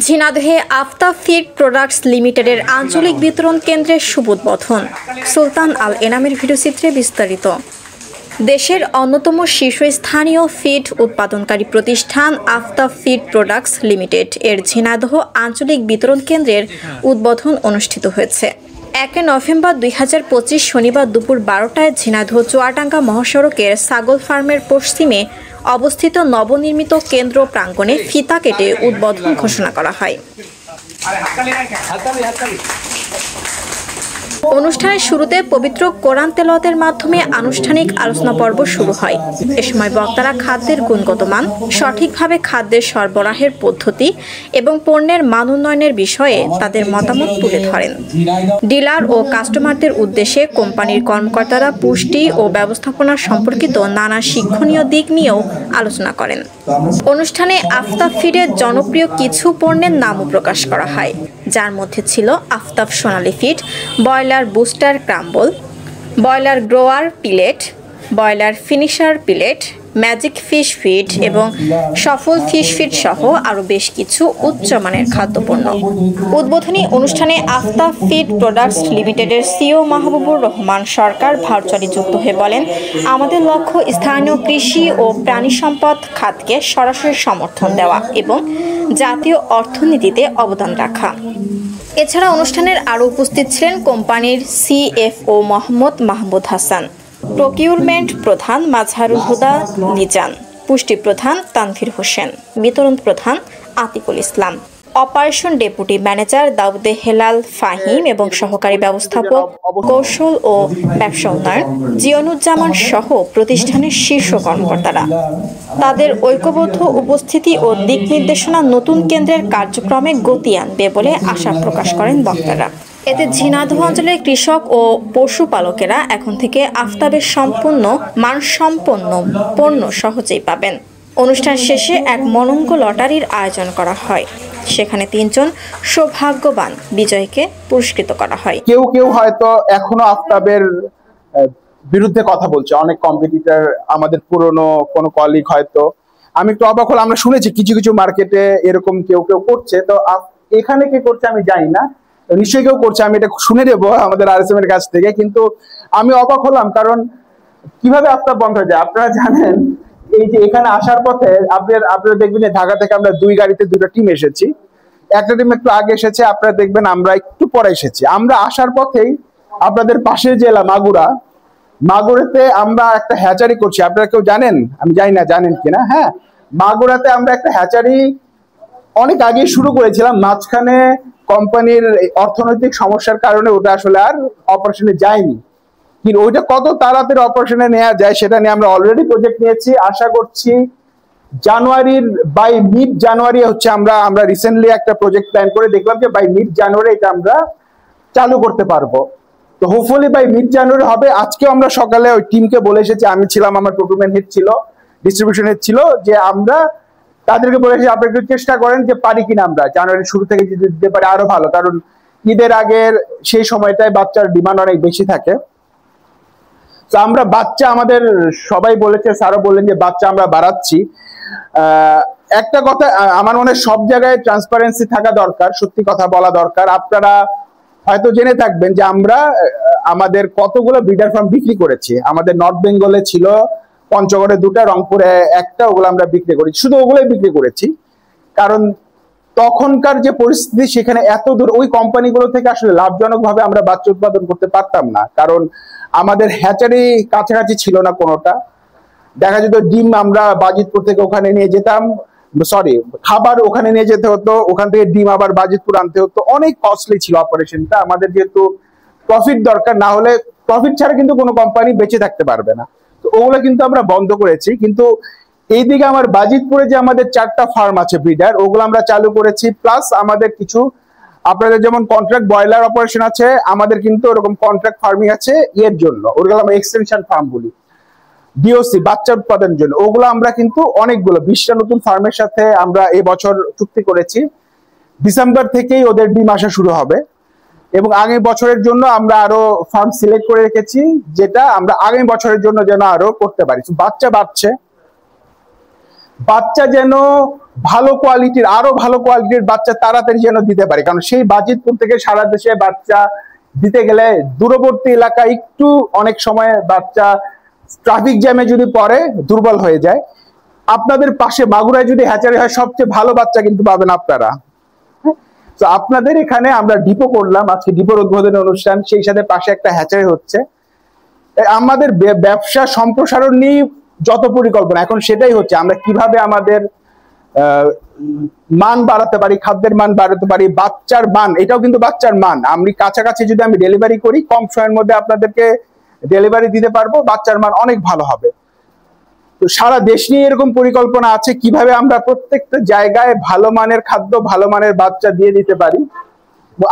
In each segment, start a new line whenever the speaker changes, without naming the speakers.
ঝিনাইদহে Aftab feed products লিমিটেডের আঞ্চলিক বিতরণ কেন্দ্রের শুভ উদ্বোধন। সুলতান আল এনামের ভিডিওচিত্রে বিস্তারিত। দেশের অন্যতম শীর্ষস্থানীয় ফিড উৎপাদনকারী প্রতিষ্ঠান আফতাব ফিড প্রোডাক্টস লিমিটেড এর ঝিনাইদহ আঞ্চলিক বিতরণ কেন্দ্রের উদ্বোধন অনুষ্ঠিত হয়েছে। 1 নভেম্বর 2025 শনিবার দুপুর 12টায় ঝিনাইদহ চুয়াডাঙ্গা মহাসড়কের ছাগল ফার্মের পশ্চিমে অবস্থিত নবনির্মিত কেন্দ্র প্রাঙ্গণে ফিতা কেটে উদ্বোধন ঘোষণা করা হয়। অনুষ্ঠানের শুরুতে পবিত্র কোরআন তেলাওয়াতের মাধ্যমে আনুষ্ঠানিক আলোচনা পর্ব শুরু হয়। এ সময় বক্তারা খাদ্যের গুণগত মান, সঠিকভাবে খাদ্যের সরবরাহের পদ্ধতি এবং পণ্যের মান উন্নয়নের বিষয়ে তাদের মতামত তুলে ধরেন। ডিলার ও কাস্টমারদের উদ্দেশ্যে কোম্পানির কর্মকর্তারা পুষ্টি ও ব্যবস্থাপনা সম্পর্কিত নানা শিক্ষণীয় দিক নিয়েও আলোচনা করেন। অনুষ্ঠানে আফতাব ফিডের জনপ্রিয় কিছু পণ্যের নামও প্রকাশ করা হয়, যার মধ্যে ছিল Aftab Sonali feed, broiler booster crumble, broiler grower pellet, broiler finisher pellet, magic fish feed এবং সফল ফিশ ফিড সহ আরও বেশ কিছু উচ্চমানের খাদ্যপণ্য। উদ্বোধনী অনুষ্ঠানে আফতাব ফিড প্রোডাক্টস লিমিটেডের সিইও মাহবুবুর রহমান সরকার ভার্চুয়ালি যুক্ত হয়ে বলেন, আমাদের লক্ষ্য স্থানীয় কৃষি ও প্রাণী সম্পদ খাতকে সরাসরি সমর্থন দেওয়া এবং জাতীয় অর্থনীতিতে অবদান রাখা। এছাড়া অনুষ্ঠানের আরও উপস্থিত ছিলেন কোম্পানির সিএফও মোহাম্মদ মাহমুদ হাসান, প্রকিউরমেন্ট প্রধান মাজহারুল হুদা নিজান, পুষ্টি প্রধান তানভীর হোসেন, বিতরণ প্রধান Atikul Islam, operation deputy manager দাউদে হেলাল ফাহিম এবং সহকারী ব্যবস্থাপক কৌশল ও ব্যবসা উন্নয়ন জিয়নুজ্জামান সহ প্রতিষ্ঠানের শীর্ষ কর্মকর্তারা। তাদের ঐক্যবদ্ধ উপস্থিতি ও দিক নির্দেশনা নতুন কেন্দ্রের কার্যক্রমে গতি আনবে বলে আশা প্রকাশ করেন বক্তারা। এতে ঝিনাইদহ অঞ্চলের কৃষক ও পশুপালকেরা এখন থেকে আফতাবের সম্পূর্ণ মানসম্পন্ন পণ্য সহজেই পাবেন। অনুষ্ঠান শেষে এক মনোজ্ঞ লটারির আয়োজন করা হয়। সেখানে 3 জন সৌভাগ্যবান বিজয়ীকে পুরস্কৃত করা হয়।
কেউ কেউ হয়তো এখনো আফতাবের বিরুদ্ধে কথা বলছে, অনেক কম্পিটিটর, আমাদের পুরনো কোনো কলিগ হয়তো। আমি একটু অবাক হলাম, আমরা শুনেছি কিছু কিছু মার্কেটে এরকম কেউ কেউ করছে, তো এখানে কে করছে আমি জানি না, নিশ্চয়ই কেউ করছে, আমি এটা শুনে নেবো আমাদের আরএসএম এর কাছ থেকে। কিন্তু আমি অবাক হলাম, কারণ কিভাবে আফতাব বন্ধ হয়ে যায়। আপনারা জানেন এই যে এখানে আসার পথে আপনারা দেখবেন যে ঢাকা থেকে আমরা 2 গাড়িতে 2টা টিম এসেছি। একটা টিম একটু আগে এসেছে, আপনারা দেখবেন আমরা একটু পরে এসেছি। আমরা আসার পথেই আপনাদের পাশের জেলা মাগুরাতে আমরা একটা হ্যাচারি করছি। আপনারা কেউ জানেন? আমি জানি না জানেন কিনা। হ্যাঁ, মাগুরাতে আমরা একটা হ্যাচারি অনেক আগে শুরু করেছিলাম, মাঝখানে কোম্পানির অর্থনৈতিক সমস্যার কারণে ওটা আসলে আর অপারেশনে যায়নি। কিন্তু ওইটা কত তাড়াতাড়ি অপারেশনে নেওয়া যায় সেটা নিয়ে আমরা অলরেডি প্রজেক্ট নিয়েছি। আশা করছি জানুয়ারির মিড জানুয়ারি হচ্ছে আমরা রিসেন্টলি একটা প্রজেক্ট প্ল্যান করে দেখলাম যে মিড জানুয়ারি এটা আমরা চালু করতে পারবো। তো হোপফুলি মিড জানুয়ারি হবে। আজকেও আমরা সকালে ওই টিমকে বলে এসেছি, আমি ছিলাম, আমার প্রকুরমেন্ট হেড ছিল, ডিস্ট্রিবিউশন হেড ছিল, যে আমরা তাদেরকে বলে এসেছি আপনারা একটু চেষ্টা করেন যে পারি কিনা আমরা জানুয়ারির শুরু থেকে যদি দিতে পারি আরো ভালো, কারণ ঈদের আগের সেই সময়টায় বাচ্চার ডিমান্ড অনেক বেশি থাকে। তো আমরা বাচ্চা, আমাদের সবাই বলেছে, স্যারও বললেন যে বাচ্চা আমরা বাড়াচ্ছি। একটা কথা আমার মনে হয়, সব জায়গায় ট্রান্সপারেন্সি থাকা দরকার, সত্যি কথা বলা দরকার। আপনারা হয়তো জেনে থাকবেন যে আমরা আমাদের কতগুলো ব্রিডার ফার্ম বিক্রি করেছি। আমাদের নর্থ বেঙ্গলে ছিল, পঞ্চগড়ে 2টা, রংপুরে 1টা, ওগুলো আমরা বিক্রি করেছি। শুধু ওগুলোই বিক্রি করেছি, কারণ তখনকার যে পরিস্থিতি সেখানে এত দূর ওই কোম্পানিগুলো থেকে আসলে লাভজনক ভাবে আমরা বাচ্চা উৎপাদন করতে পারতাম না, কারণ আমাদের হ্যাচারি কাছাকাছি ছিল না কোনোটা। দেখা যেত ডিম আমরা বাজিতপুর থেকে ওখানে নিয়ে যেতাম, খাবার ওখানে নিয়ে যেতে হতো, ওখান থেকে ডিম আবার বাজিতপুর আনতে হতো, অনেক কস্টলি ছিল অপারেশনটা। আমাদের যেহেতু প্রফিট দরকার, না হলে প্রফিট ছাড়া কিন্তু কোনো কোম্পানি বেঁচে থাকতে পারবে না, তো ওগুলো কিন্তু আমরা বন্ধ করেছি। কিন্তু এইদিকে আমার বাজিতপুরে যে আমাদের 4টা ফার্ম আছে ব্রিডার, ওগুলো আমরা চালু করেছি। প্লাস আমাদের কিছু, আপনাদের যেমন কন্ট্রাক্ট ব্রয়লার অপারেশন আছে, আমাদের কিন্তু ওরকম কন্ট্রাক্ট ফার্মিং আছে এর জন্য, ওগুলো আমরা এক্সটেনশন ফার্ম বলি, ডিওসি, বাচ্চা উৎপাদনের জন্য। ওগুলো আমরা কিন্তু অনেকগুলো 20টা নতুন ফার্মের সাথে আমরা এবছর চুক্তি করেছি। ডিসেম্বর থেকেই ওদের ডিম আসা শুরু হবে, এবং আগামী বছরের জন্য আমরা আরো ফার্ম সিলেক্ট করে রেখেছি, যেটা আমরা আগামী বছরের জন্য যেন আরো করতে পারি। বাচ্চা বাড়ছে, বাচ্চা যেন ভালো কোয়ালিটির, আরো ভালো কোয়ালিটির বাচ্চা তাড়াতাড়ি যেন দিতে পারে। কারণ সেই বাজিতপুর থেকে সারা দেশে বাচ্চা দিতে গেলে দূরবর্তী এলাকা একটু অনেক সময় বাচ্চা ট্রাফিক জ্যামে যদি পড়ে দুর্বল হয়ে যায়। আপনাদের পাশে মাগুরায় যদি হ্যাচারি হয়, সবচেয়ে ভালো বাচ্চা কিন্তু পাবেন আপনারা। তো আপনাদের এখানে আমরা ডিপো করলাম, আজকে ডিপোর উদ্বোধনী অনুষ্ঠান, সেই সাথে পাশে একটা হ্যাচারি হচ্ছে। আমাদের ব্যবসা সম্প্রসারণ নিয়ে যত পরিকল্পনা এখন সেটাই হচ্ছে, আমরা কিভাবে আমাদের মান বাড়াতে পারি, খাদ্যের মান বাড়াতে পারি, বাচ্চার মান, এটাও কিন্তু বাচ্চার মান। আমি কাছাকাছি যদি আমি ডেলিভারি করি, কম সময়ের মধ্যে আপনাদেরকে ডেলিভারি দিতে পারবো, বাচ্চার মান অনেক ভালো হবে। তো সারা দেশ নিয়ে এরকম পরিকল্পনা আছে কিভাবে আমরা প্রত্যেকটা জায়গায় ভালো মানের খাদ্য, ভালো মানের বাচ্চা দিয়ে দিতে পারি।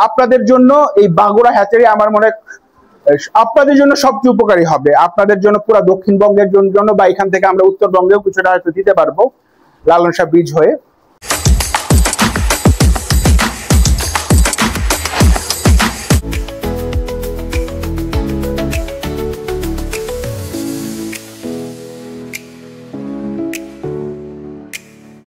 আপনাদের জন্য এই বাগুড়া হ্যাচারি আমার মনে হয় আপনাদের জন্য সবচেয়ে উপকারী হবে, আপনাদের জন্য পুরো দক্ষিণবঙ্গের জন্য, বা এখান থেকে আমরা উত্তরবঙ্গেও কিছুটা হয়তো দিতে পারবো লালন শাহ ব্রিজ হয়ে।